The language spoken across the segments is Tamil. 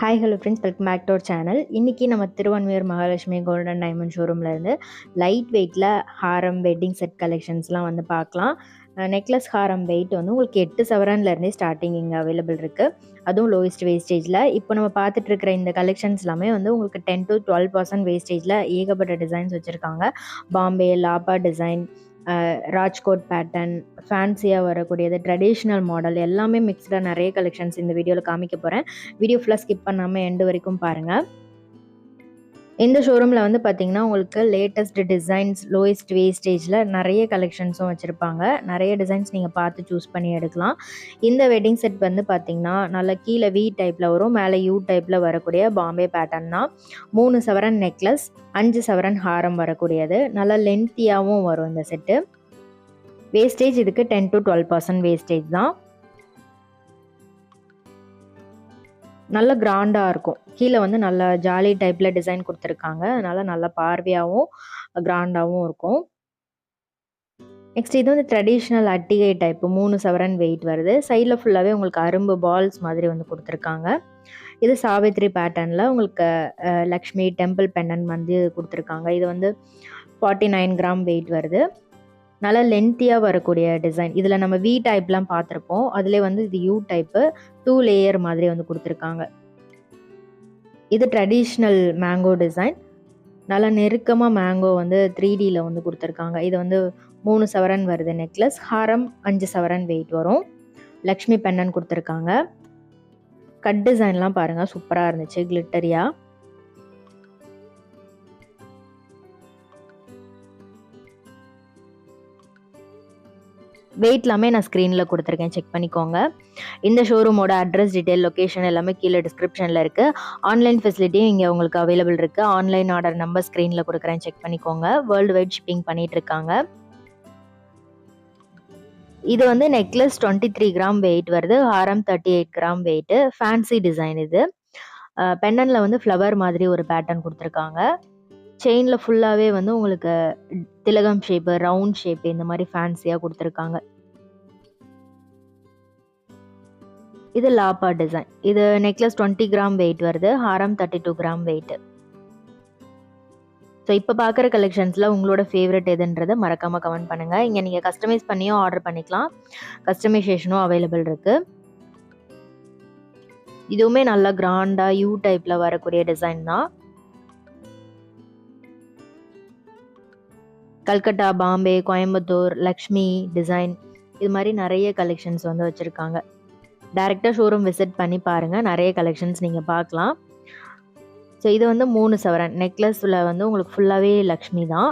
Hi hello friends, welcome back to our channel. இன்றைக்கி நம்ம Thiruvanmiyur Mahalakshmi golden and diamond ஷோரூம்லேருந்து லைட் வெயிட்டில் ஹாரம் வெட்டிங் செட் கலெக்ஷன்ஸ்லாம் வந்து பார்க்கலாம். நெக்லஸ் ஹாரம் வெயிட் வந்து உங்களுக்கு 8 சவரன்லேருந்தே ஸ்டார்டிங் இங்கே அவைலபிள் இருக்குது. அதுவும் லோயஸ்ட் வேஸ்டேஜில். இப்போ நம்ம பார்த்துட்டு இருக்கிற இந்த கலெக்ஷன்ஸ் எல்லாமே வந்து உங்களுக்கு 10 to 12% வேஸ்டேஜில் ஏகப்பட்ட டிசைன்ஸ் வச்சுருக்காங்க. பாம்பே லாப்பா டிசைன், ராஜ்கோட் பேட்டர்ன், ஃபேன்சியாக வரக்கூடியது, ட்ரெடிஷ்னல் மாடல் எல்லாமே மிக்ஸ்டாக நிறைய கலெக்ஷன்ஸ் இந்த வீடியோவில் காமிக்க போகிறேன். வீடியோ ஃபுல்லாக ஸ்கிப் பண்ணாமல் எண்டு வரைக்கும் பாருங்கள். இந்த ஷோரூமில் வந்து பார்த்திங்கன்னா உங்களுக்கு லேட்டஸ்ட் டிசைன்ஸ் லோயஸ்ட் வேஸ்டேஜில் நிறைய கலெக்ஷன்ஸும் வச்சுருப்பாங்க. நிறைய டிசைன்ஸ் நீங்கள் பார்த்து சூஸ் பண்ணி எடுக்கலாம். இந்த வெட்டிங் செட் வந்து பார்த்திங்கன்னா நல்லா கீழே வி டைப்பில் வரும், மேலே யூ டைப்பில் வரக்கூடிய பாம்பே பேட்டர்ன் தான். 3 சவரன் நெக்லஸ், 5 சவரன் ஹாரம் வரக்கூடியது. நல்லா லென்த்தியாகவும் வரும் இந்த செட்டு. வேஸ்டேஜ் இதுக்கு 10 to 12% வேஸ்டேஜ் தான். நல்ல கிராண்டாக இருக்கும். கீழே வந்து நல்ல ஜாலி டைப்பில் டிசைன் கொடுத்துருக்காங்க. அதனால் நல்ல பார்வையாகவும் கிராண்டாகவும் இருக்கும். நெக்ஸ்ட் இது வந்து ட்ரெடிஷ்னல் அட்டிகை டைப்பு 3 சவரன் வெயிட் வருது. சைடில் ஃபுல்லாகவே உங்களுக்கு அரும்பு பால்ஸ் மாதிரி வந்து கொடுத்துருக்காங்க. இது சாவித்ரி பேட்டர்னில் உங்களுக்கு லக்ஷ்மி டெம்பிள் பெண்டன் வந்து கொடுத்துருக்காங்க. இது வந்து 49 கிராம் வெயிட் வருது. நல்லா லென்த்தியாக வரக்கூடிய டிசைன். இதில் நம்ம வி டைப்லாம் பார்த்துருப்போம். அதிலே வந்து இது யூ டைப்பு 2 லேயர் மாதிரி வந்து கொடுத்துருக்காங்க. இது ட்ரெடிஷ்னல் மேங்கோ டிசைன். நல்லா நெருக்கமாக மேங்கோ வந்து 3Dயில் வந்து கொடுத்துருக்காங்க. இது வந்து 3 சவரன் வருது நெக்லஸ். ஹாரம் 5 சவரன் வெயிட் வரும். லக்ஷ்மி பெண்ணன் கொடுத்துருக்காங்க. கட் டிசைன்லாம் பாருங்கள், சூப்பராக இருந்துச்சு கிளிட்டரியாக. வெயிட் எல்லாமே நான் ஸ்க்ரீனில் கொடுத்துருக்கேன், செக் பண்ணிக்கோங்க. இந்த ஷோரூமோட அட்ரஸ் டீட்டெயில் லொக்கேஷன் எல்லாமே கீழே டிஸ்கிரிப்ஷனில் இருக்குது. ஆன்லைன் ஃபெசிலிட்டியும் இங்கே உங்களுக்கு அவைலபிள் இருக்குது. ஆன்லைன் ஆர்டர் நம்பர் ஸ்க்ரீனில் கொடுக்குறேன், செக் பண்ணிக்கோங்க. வேர்ல்டு வைட் ஷிப்பிங் பண்ணிகிட்ருக்காங்க. இது வந்து நெக்லஸ் 23 கிராம் வெயிட் வருது. ஹாரம் 38 கிராம் வெயிட்டு. ஃபேன்சி டிசைன் இது. பெண்டனில் வந்து ஃப்ளவர் மாதிரி ஒரு பேட்டர்ன் கொடுத்துருக்காங்க. செயினில் ஃபுல்லாகவே வந்து உங்களுக்கு திலகம் ஷேப்பு, ரவுண்ட் ஷேப்பு இந்த மாதிரி ஃபேன்சியாக கொடுத்துருக்காங்க. இது லாப்பா டிசைன். இது நெக்லஸ் 20 கிராம் வெயிட் வருது. ஹாரம் 32 கிராம் வெயிட்டு. ஸோ இப்போ பார்க்குற கலெக்ஷன்ஸில் உங்களோட ஃபேவரட் எதுன்றதை மறக்காமல் கமெண்ட் பண்ணுங்கள். இங்கே நீங்கள் கஸ்டமைஸ் பண்ணியும் ஆர்டர் பண்ணிக்கலாம். கஸ்டமைசேஷனும் அவைலபிள் இருக்குது. இதுவுமே நல்லா கிராண்டாக யூ டைப்பில் வரக்கூடிய டிசைன் தான். கல்கட்டா, பாம்பே, கோயம்புத்தூர், லக்ஷ்மி டிசைன் இது மாதிரி நிறைய கலெக்ஷன்ஸ் வந்து வச்சுருக்காங்க. டைரெக்டாக ஷோரூம் விசிட் பண்ணி பாருங்கள், நிறைய கலெக்ஷன்ஸ் நீங்கள் பார்க்கலாம். ஸோ இது வந்து 3 சவரன் நெக்லஸில் வந்து உங்களுக்கு ஃபுல்லாகவே லக்ஷ்மி தான்.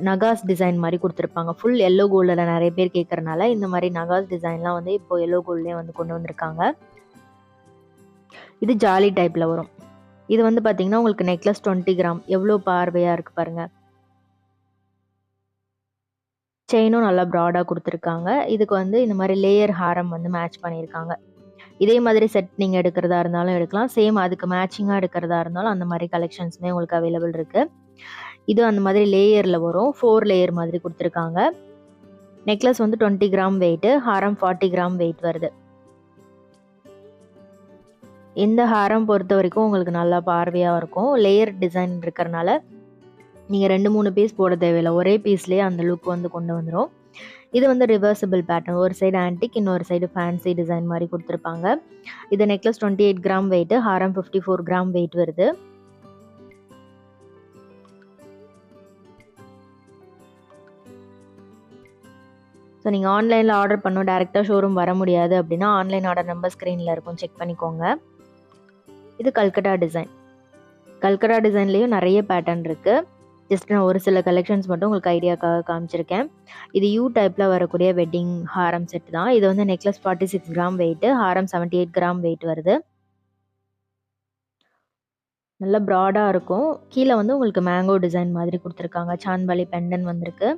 நகாஸ் டிசைன் மாதிரி கொடுத்துருப்பாங்க. ஃபுல் எல்லோ கோல்டில் நிறைய பேர் கேட்குறனால இந்த மாதிரி நகாஸ் டிசைன்லாம் வந்து இப்போ எல்லோ கோல்ட்லேயே வந்து கொண்டு வந்திருக்காங்க. இது ஜாலி டைப்பில் வரும். இது வந்து பார்த்திங்கன்னா உங்களுக்கு நெக்லஸ் 20 கிராம். எவ்வளோ பார்வையாக இருக்குது பாருங்கள். செயினும் நல்லா ப்ராடாக கொடுத்துருக்காங்க. இதுக்கு வந்து இந்த மாதிரி லேயர் ஹாரம் வந்து மேட்ச் பண்ணியிருக்காங்க. இதே மாதிரி செட் நீங்கள் எடுக்கிறதா இருந்தாலும் எடுக்கலாம். சேம் அதுக்கு மேட்சிங்காக எடுக்கிறதா இருந்தாலும் அந்த மாதிரி கலெக்ஷன்ஸுமே உங்களுக்கு அவைலபிள் இருக்குது. இது அந்த மாதிரி லேயரில் வரும். 4 லேயர் மாதிரி கொடுத்துருக்காங்க. நெக்லஸ் வந்து 20 கிராம் வெயிட்டு. ஹாரம் 40 கிராம் வெயிட் வருது. இந்த ஹாரம் பொறுத்த வரைக்கும் உங்களுக்கு நல்லா பார்வையாக இருக்கும். லேயர் டிசைன் இருக்கிறனால நீங்கள் 2-3 பீஸ் போட தேவையில்லை. ஒரே பீஸ்லேயே அந்த லுக் வந்து கொண்டு வந்துடும். இது வந்து ரிவர்சிபிள் பேட்டர்ன். ஒரு சைடு ஆன்டிக், இன்னொரு சைடு ஃபேன்சி டிசைன் மாதிரி கொடுத்துருப்பாங்க. இது நெக்லஸ் 28 கிராம் வெயிட்டு. ஹாரம் 54 கிராம் வெயிட் வருது. ஸோ நீங்கள் ஆன்லைனில் ஆர்டர் பண்ணணும், டேரெக்டாக ஷோரூம் வர முடியாது அப்படின்னா ஆன்லைன் ஆர்டர் நம்பர் ஸ்க்ரீனில் இருக்கும், செக் பண்ணிக்கோங்க. இது கல்கட்டா டிசைன். கல்கட்டா டிசைன்லேயும் நிறைய பேட்டர்ன் இருக்குது. ஜஸ்ட் நான் ஒரு சில கலெக்ஷன்ஸ் மட்டும் உங்களுக்கு ஐடியாக்காக காமிச்சிருக்கேன். இது யூ டைப்பில் வரக்கூடிய வெட்டிங் ஹாரம் செட் தான். இது வந்து நெக்லஸ் 46 கிராம் வெயிட்டு. ஹாரம் 78 கிராம் வெயிட் வருது. நல்லா ப்ராடாக இருக்கும். கீழே வந்து உங்களுக்கு மேங்கோ டிசைன் மாதிரி கொடுத்துருக்காங்க. சாந்த்பாலி பெண்டன் வந்திருக்கு.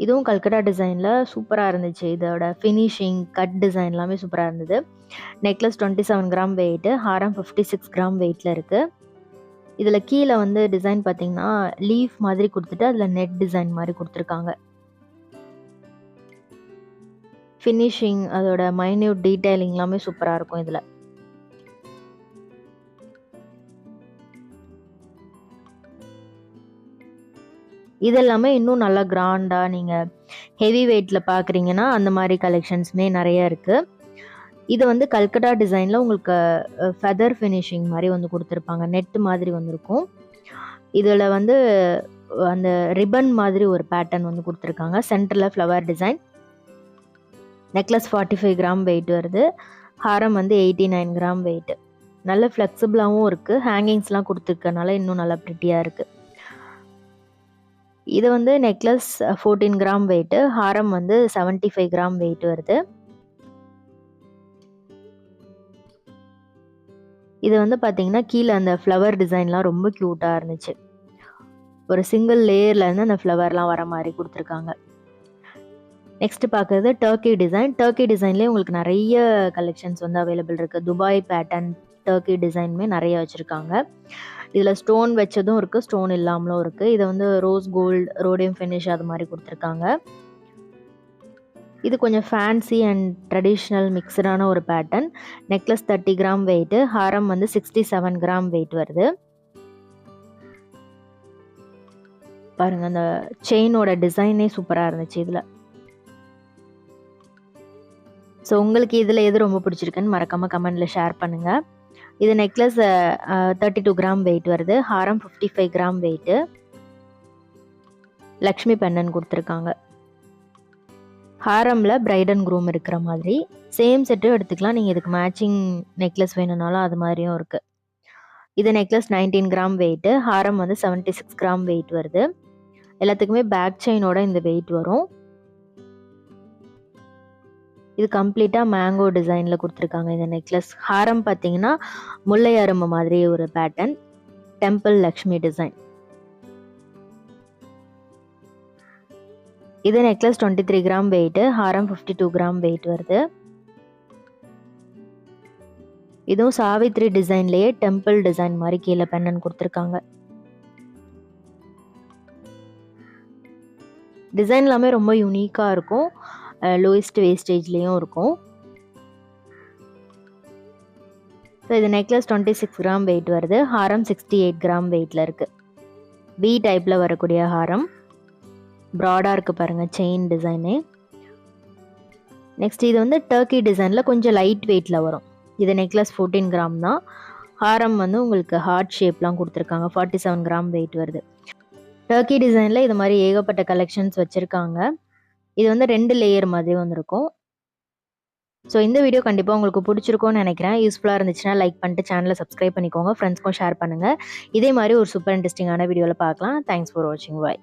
இதுவும் கல்கட்டா டிசைனில் சூப்பராக இருந்துச்சு. இதோட ஃபினிஷிங், கட் டிசைன் எல்லாமே சூப்பராக இருந்தது. Necklace 27 gram weight. ஹாரம் 56 கிராம் வெயிட்டில் இருக்குது. இதில் கீழே வந்து டிசைன் பார்த்திங்கன்னா லீஃப் மாதிரி கொடுத்துட்டு அதில் நெட் டிசைன் மாதிரி கொடுத்துருக்காங்க. ஃபினிஷிங், அதோட மைன்யூட் டீடைலிங் எல்லாமே சூப்பராக இருக்கும் இதில். இதெல்லாமே இன்னும் நல்லா கிராண்டாக நீங்கள் ஹெவி வெயிட்டில் பார்க்குறீங்கன்னா அந்த மாதிரி கலெக்ஷன்ஸுமே நிறைய இருக்குது. இது வந்து கல்கட்டா டிசைனில் உங்களுக்கு ஃபெதர் ஃபினிஷிங் மாதிரி வந்து கொடுத்துருப்பாங்க. நெட் மாதிரி வந்துருக்கும். இதில் வந்து அந்த ரிப்பன் மாதிரி ஒரு பேட்டர்ன் வந்து கொடுத்துருக்காங்க. சென்டரில் flower design. Necklace 45 gram wait வருது. ஹாரம் வந்து 89 கிராம் வெயிட். நல்ல ஃப்ளெக்சிபிளாகவும் இருக்குது. ஹேங்கிங்ஸ்லாம் கொடுத்துருக்கனால இன்னும் நல்லா ப்ரிட்டியாக இருக்குது. இது வந்து நெக்லஸ் 14 கிராம் வெயிட்டு. ஹாரம் வந்து 75 கிராம் வெயிட் வருது. இது வந்து பார்த்தீங்கன்னா கீழே அந்த ஃப்ளவர் டிசைன்லாம் ரொம்ப க்யூட்டாக இருந்துச்சு. ஒரு சிங்கிள் லேயர்லேருந்து அந்த ஃப்ளவர்லாம் வர மாதிரி கொடுத்துருக்காங்க. நெக்ஸ்ட் பார்க்குறது டர்க்கி டிசைன். டர்க்கி டிசைன்லேயே உங்களுக்கு நிறைய கலெக்ஷன்ஸ் வந்து அவைலபிள் இருக்குது. துபாய் பேட்டர்ன் டர்க்கி டிசைனுமே நிறைய வச்சுருக்காங்க. இதில் ஸ்டோன் வச்சதும் இருக்குது, ஸ்டோன் இல்லாமலும் இருக்குது. இதை வந்து ரோஸ் கோல்டு, ரோடியம் ஃபினிஷ் அது மாதிரி கொடுத்துருக்காங்க. இது கொஞ்சம் ஃபேன்சி அண்ட் ட்ரெடிஷ்னல் மிக்சடான ஒரு பேட்டர்ன். Necklace 30 gram weight. ஹாரம் வந்து 67 கிராம் வெயிட் வருது. பாருங்க, அந்த செயினோட டிசைனே சூப்பராக இருந்துச்சு இதில். ஸோ உங்களுக்கு இதில் எது ரொம்ப பிடிச்சிருக்குன்னு மறக்காமல் கமெண்டில் ஷேர் பண்ணுங்கள். இது நெக்லஸ் 32 கிராம் வெயிட் வருது. ஹாரம் 55 கிராம் வெயிட்டு. லக்ஷ்மி பெண்ணன் கொடுத்துருக்காங்க. ஹாரமில் பிரைட் அண்ட் க்ரூம் இருக்கிற மாதிரி சேம் செட்டும் எடுத்துக்கலாம். நீங்கள் இதுக்கு மேட்சிங் நெக்லஸ் வேணும்னாலும் அது மாதிரியும் இருக்குது. இது நெக்லஸ் 19 கிராம் வெயிட்டு. ஹாரம் வந்து 76 கிராம் வெயிட் வருது. எல்லாத்துக்குமே பேக் செயினோட இந்த வெயிட் வரும். இது கம்ப்ளீட்டாக மேங்கோ டிசைனில் கொடுத்துருக்காங்க இந்த நெக்லஸ். ஹாரம் பார்த்தீங்கன்னா முல்லை அரும்பு மாதிரி ஒரு பேட்டர்ன். Temple Lakshmi design. இது நெக்லஸ் 23 கிராம் வெயிட்டு. ஹாரம் 52 கிராம் வெயிட் வருது. இதுவும் சாவித்ரி டிசைன்லேயே டெம்பிள் டிசைன் மாதிரி கீழே பெண்ணன் கொடுத்துருக்காங்க. டிசைன் எல்லாமே ரொம்ப யூனிக்காக இருக்கும். லோயஸ்ட் வேஸ்டேஜ்லேயும் இருக்கும். ஸோ இது நெக்லஸ் 26 கிராம் வெயிட் வருது. ஹாரம் 68 கிராம் வெயிட்டில் இருக்குது. பி டைப்பில் வரக்கூடிய ஹாரம். ப்ராடாக இருக்குது பாருங்கள் செயின் டிசைனே. நெக்ஸ்ட் இது வந்து டர்க்கி டிசைனில் கொஞ்சம் லைட் வெயிட்டில் வரும். இது நெக்லஸ் 14 கிராம் தான். ஹாரம் வந்து உங்களுக்கு ஹார்ட் ஷேப்லாம் கொடுத்துருக்காங்க. 47 கிராம் வெயிட் வருது. டர்க்கி டிசைனில் இது மாதிரி ஏகப்பட்ட கலெக்ஷன்ஸ் வச்சுருக்காங்க. இது வந்து 2 லேயர் மாதிரி வந்திருக்கும். ஸோ இந்த வீடியோ கண்டிப்பாக உங்களுக்கு பிடிச்சிருக்கும்னு நினைக்கிறேன். யூஸ்ஃபுல்லாக இருந்துச்சுன்னா லைக் பண்ணிட்டு சேனலை சப்ஸ்கிரைப் பண்ணிக்கோங்க. ஃப்ரெண்ட்ஸ்க்கும் ஷேர் பண்ணுங்கள். இதே மாதிரி ஒரு சூப்பர் இன்ட்ரெஸ்டிங்கான வீடியோவில் பார்க்கலாம். தேங்க்ஸ் ஃபார் வாட்சிங். பாய்.